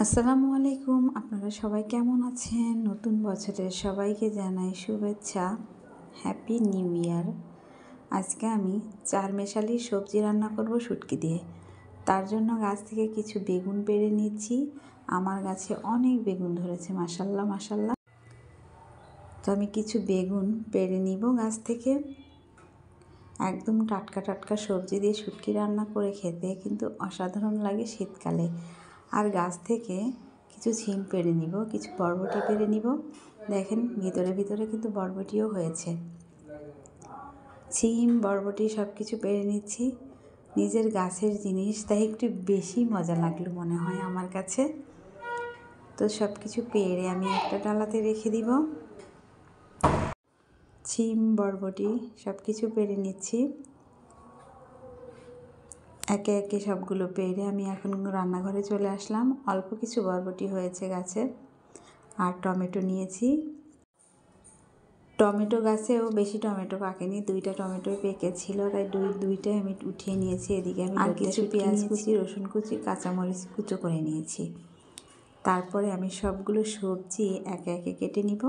আসসালামু আলাইকুম। আপনারা সবাই কেমন আছেন? নতুন বছরের সবাইকে জানাই শুভেচ্ছা, হ্যাপি নিউ ইয়ার। আজকে আমি চারমেশালি সবজি রান্না করব শুটকি দিয়ে। তার জন্য গাছ থেকে কিছু বেগুন পেড়ে নিচ্ছি। আমার গাছে অনেক বেগুন ধরেছে, মাশাল্লাহ মাশাল্লাহ। তো আমি কিছু বেগুন পেড়ে নিব গাছ থেকে। একদম টাটকা টাটকা সবজি দিয়ে শুটকি রান্না করে খেতে কিন্তু অসাধারণ লাগে শীতকালে। আর গাছ থেকে কিছু ছিম পেড়ে নিব, কিছু বরবটি পেড়ে নিব। দেখেন ভিতরে ভিতরে কিন্তু বরবটিও হয়েছে। ছিম বরবটি সব কিছু পেড়ে নিচ্ছি। নিজের গাছের জিনিস তাই একটু বেশি মজা লাগলো মনে হয় আমার কাছে। তো সব কিছু পেড়ে আমি একটা ডালাতে রেখে দিব। ছিম বরবটি সব কিছু পেড়ে নিচ্ছি। একে একে সবগুলো পেড়ে আমি এখন রান্নাঘরে চলে আসলাম। অল্প কিছু বরবটি হয়েছে গাছে। আর টমেটো নিয়েছি। টমেটো গাছেও বেশি টমেটো পাকেনি, 2টা টমেটোই পেকেছিল, তাই দুইটাই আমি উঠিয়ে নিয়েছি। এদিকে আমি আর কিছু পেঁয়াজ কুচি, রসুন কুচি, কাঁচামরিচ কুচো করে নিয়েছি। তারপরে আমি সবগুলো সবজি একে একে কেটে নিব।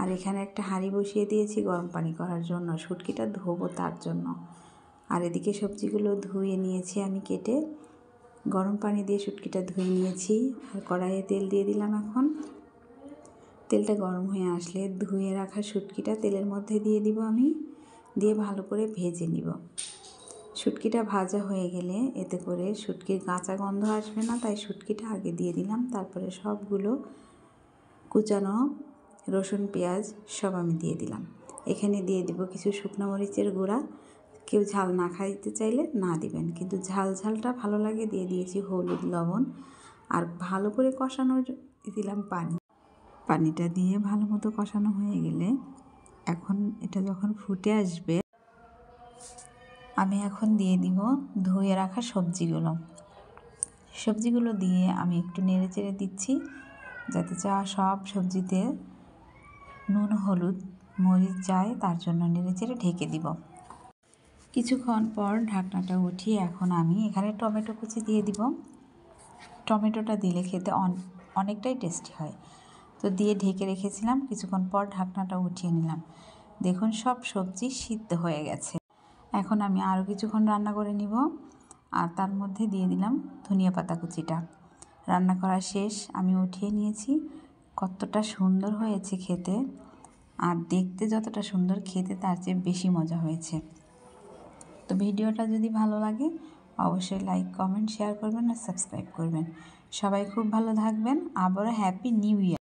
আর এখানে একটা হাঁড়ি বসিয়ে দিয়েছি গরম পানি করার জন্য, শুটকিটা ধোবো তার জন্য। আর এদিকে সবজিগুলো ধুয়ে নিয়েছি আমি কেটে, গরম পানি দিয়ে শুটকিটা ধুয়ে নিয়েছি। আর কড়াইয়ে তেল দিয়ে দিলাম। এখন তেলটা গরম হয়ে আসলে ধুয়ে রাখা শুটকিটা তেলের মধ্যে দিয়ে দিব আমি, দিয়ে ভালো করে ভেজে নিব। শুটকিটা ভাজা হয়ে গেলে এতে করে শুটকির কাঁচা গন্ধ আসবে না, তাই শুটকিটা আগে দিয়ে দিলাম। তারপরে সবগুলো কুচানো রসুন পেঁয়াজ সব আমি দিয়ে দিলাম। এখানে দিয়ে দিব কিছু শুকনো মরিচের গুঁড়া। কেউ ঝাল না খাইতে চাইলে না দিবেন, কিন্তু ঝালটা ভালো লাগে দিয়ে দিয়েছি হলুদ, লবণ। আর ভালো করে কষানোর দিলাম পানিটা দিয়ে ভালো মতো কষানো হয়ে গেলে এখন এটা যখন ফুটে আসবে আমি এখন দিয়ে দিব ধুয়ে রাখা সবজিগুলো দিয়ে আমি একটু নেড়ে চেড়ে দিচ্ছি, যাতে সব সবজিতে নুন হলুদ মরিচ যায়, তার জন্য নেড়ে চেড়ে ঢেকে দিব। কিছুক্ষণ পর ঢাকনাটা উঠিয়ে এখন আমি এখানে টমেটো কুচি দিয়ে দিব। টমেটোটা দিলে খেতে অনেকটাই টেস্টি হয়। তো দিয়ে ঢেকে রেখেছিলাম। কিছুক্ষণ পর ঢাকনাটা উঠিয়ে নিলাম। দেখুন সব সবজি সিদ্ধ হয়ে গেছে। এখন আমি আরও কিছুক্ষণ রান্না করে নিব। আর তার মধ্যে দিয়ে দিলাম ধনিয়া পাতা কুচিটা। রান্না করা শেষ, আমি উঠিয়ে নিয়েছি। কতটা সুন্দর হয়েছে খেতে, আর দেখতে যতটা সুন্দর খেতে তার চেয়ে বেশি মজা হয়েছে। তো ভিডিওটা যদি ভালো লাগে অবশ্যই লাইক, কমেন্ট, শেয়ার করবেন আর সাবস্ক্রাইব করবেন। সবাই খুব ভালো থাকবেন। আবারও হ্যাপি নিউ ইয়ার।